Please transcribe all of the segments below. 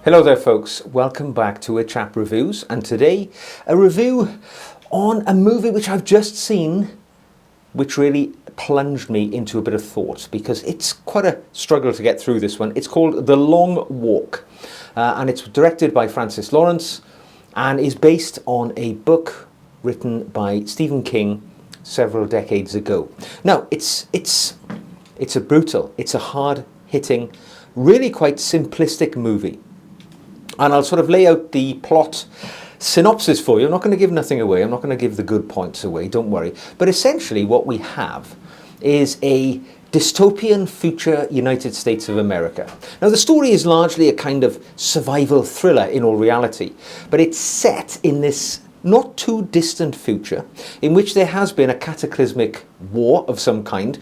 Hello there folks, welcome back to a Chap Reviews, and today a review on a movie which I've just seen which really plunged me into a bit of thought because it's quite a struggle to get through this one. It's called The Long Walk and it's directed by Francis Lawrence and is based on a book written by Stephen King several decades ago. Now it's a brutal, it's a hard-hitting, really quite simplistic movie. And I'll sort of lay out the plot synopsis for you. I'm not going to give nothing away. I'm not going to give the good points away, don't worry. But essentially what we have is a dystopian future United States of America. Now the story is largely a kind of survival thriller in all reality, but it's set in this not too distant future in which there has been a cataclysmic war of some kind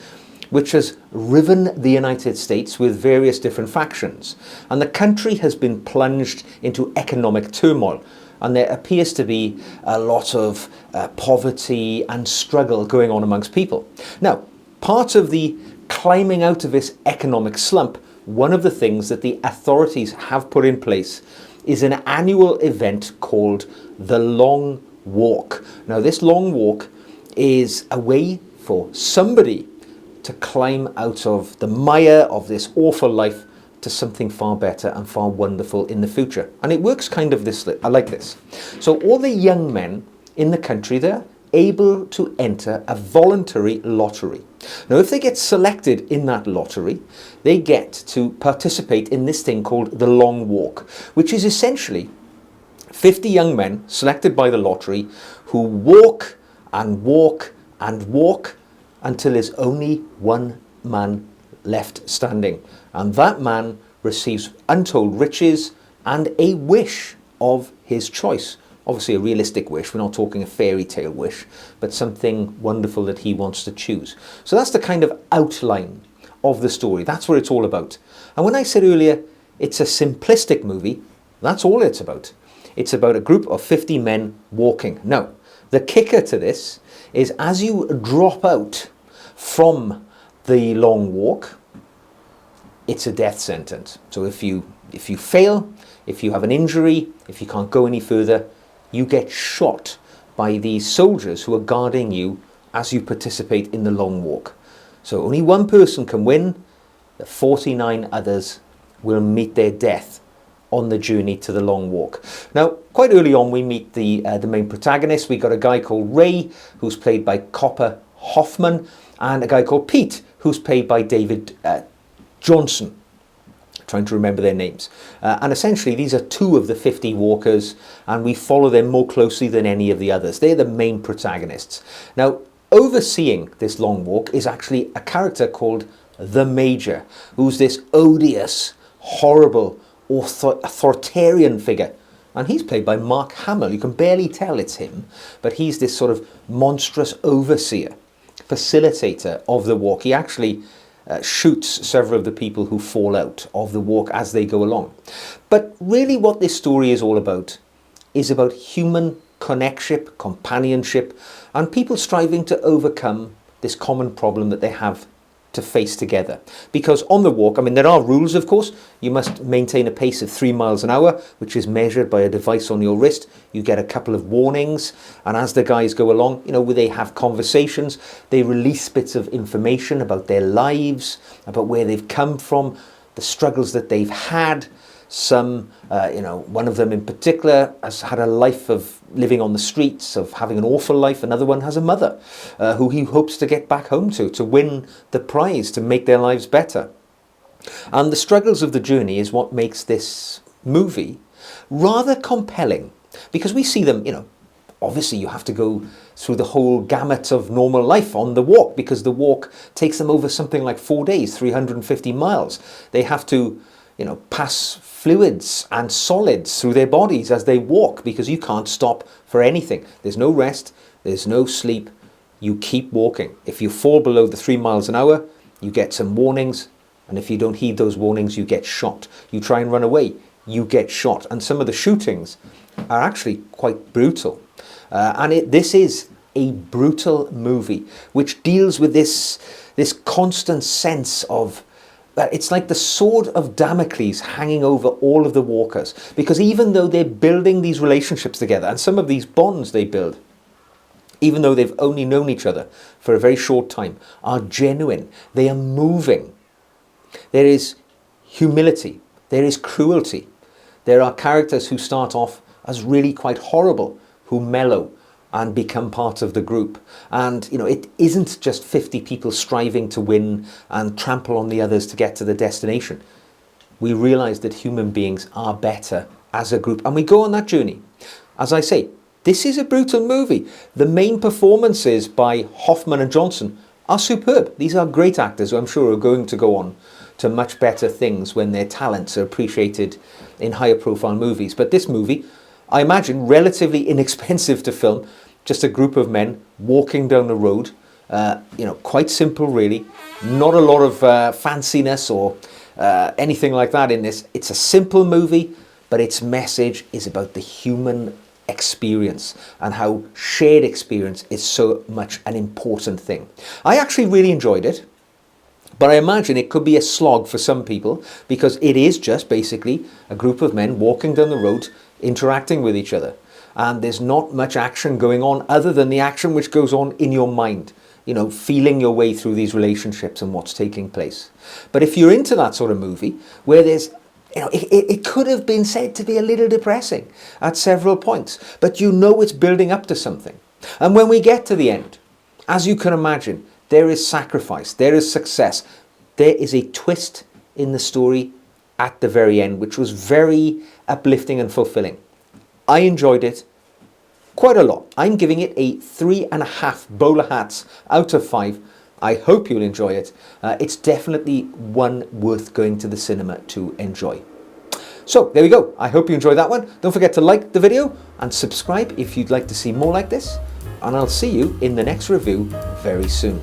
which has riven the United States with various different factions. And the country has been plunged into economic turmoil. And there appears to be a lot of poverty and struggle going on amongst people. Now, part of the climbing out of this economic slump, one of the things that the authorities have put in place is an annual event called the Long Walk. Now, this Long Walk is a way for somebody to climb out of the mire of this awful life to something far better and far wonderful in the future. And it works kind of like this. So all the young men in the country, they're able to enter a voluntary lottery. Now, if they get selected in that lottery, they get to participate in this thing called the Long Walk, which is essentially 50 young men selected by the lottery who walk and walk and walk until there's only one man left standing. And that man receives untold riches and a wish of his choice. Obviously a realistic wish, we're not talking a fairy tale wish, but something wonderful that he wants to choose. So that's the kind of outline of the story. That's what it's all about. And when I said earlier, it's a simplistic movie, that's all it's about. It's about a group of 50 men walking. Now, the kicker to this is as you drop out from the Long Walk, it's a death sentence. So if you fail, if you have an injury, if you can't go any further, you get shot by these soldiers who are guarding you as you participate in the Long Walk. So only one person can win, the 49 others will meet their death on the journey to the Long Walk. Now, quite early on we meet the main protagonist. We got a guy called Ray, who's played by Copper Hoffman, and a guy called Pete, who's played by David Johnson. Trying to remember their names. And essentially these are two of the 50 walkers, and we follow them more closely than any of the others. They're the main protagonists. Now, overseeing this Long Walk is actually a character called the Major, who's this odious, horrible, authoritarian figure. And he's played by Mark Hamill. You can barely tell it's him, but he's this sort of monstrous overseer, facilitator of the walk. He actually shoots several of the people who fall out of the walk as they go along. But really what this story is all about is about human connection, companionship, and people striving to overcome this common problem that they have to face together. Because on the walk, I mean, there are rules, of course. You must maintain a pace of 3 miles an hour, which is measured by a device on your wrist. You get a couple of warnings, and as the guys go along, you know, where they have conversations, they release bits of information about their lives, about where they've come from, the struggles that they've had. Some, one of them in particular has had a life of living on the streets, of having an awful life. Another one has a mother who he hopes to get back home to win the prize, to make their lives better. And the struggles of the journey is what makes this movie rather compelling, because we see them, obviously you have to go through the whole gamut of normal life on the walk, because the walk takes them over something like 4 days, 350 miles. They have to pass fluids and solids through their bodies as they walk, because you can't stop for anything. There's no rest, there's no sleep. You keep walking. If you fall below the 3 miles an hour, you get some warnings, and if you don't heed those warnings, you get shot. You try and run away, you get shot. And some of the shootings are actually quite brutal. This is a brutal movie which deals with this constant sense of it's like the sword of Damocles hanging over all of the walkers, because even though they're building these relationships together, and some of these bonds they build, even though they've only known each other for a very short time, are genuine. They are moving. There is humility. There is cruelty. There are characters who start off as really quite horrible, who mellow and become part of the group. And, you know, it isn't just 50 people striving to win and trample on the others to get to the destination. We realize that human beings are better as a group, and we go on that journey. As I say, this is a brutal movie. The main performances by Hoffman and Johnson are superb. These are great actors who I'm sure are going to go on to much better things when their talents are appreciated in higher profile movies. But this movie, I imagine, relatively inexpensive to film, just a group of men walking down the road, you know, quite simple really, not a lot of fanciness or anything like that in this. It's a simple movie, but its message is about the human experience and how shared experience is so much an important thing. I actually really enjoyed it, but I imagine it could be a slog for some people because it is just basically a group of men walking down the road interacting with each other, and there's not much action going on other than the action which goes on in your mind, you know, feeling your way through these relationships and what's taking place. But if you're into that sort of movie where there's, you know, it could have been said to be a little depressing at several points, but you know it's building up to something. And when we get to the end, as you can imagine, there is sacrifice, there is success, there is a twist in the story at the very end, which was very uplifting and fulfilling. I enjoyed it quite a lot. I'm giving it a 3.5 bowler hats out of 5. I hope you'll enjoy it. It's definitely one worth going to the cinema to enjoy. So there we go. I hope you enjoyed that one. Don't forget to like the video and subscribe if you'd like to see more like this. And I'll see you in the next review very soon.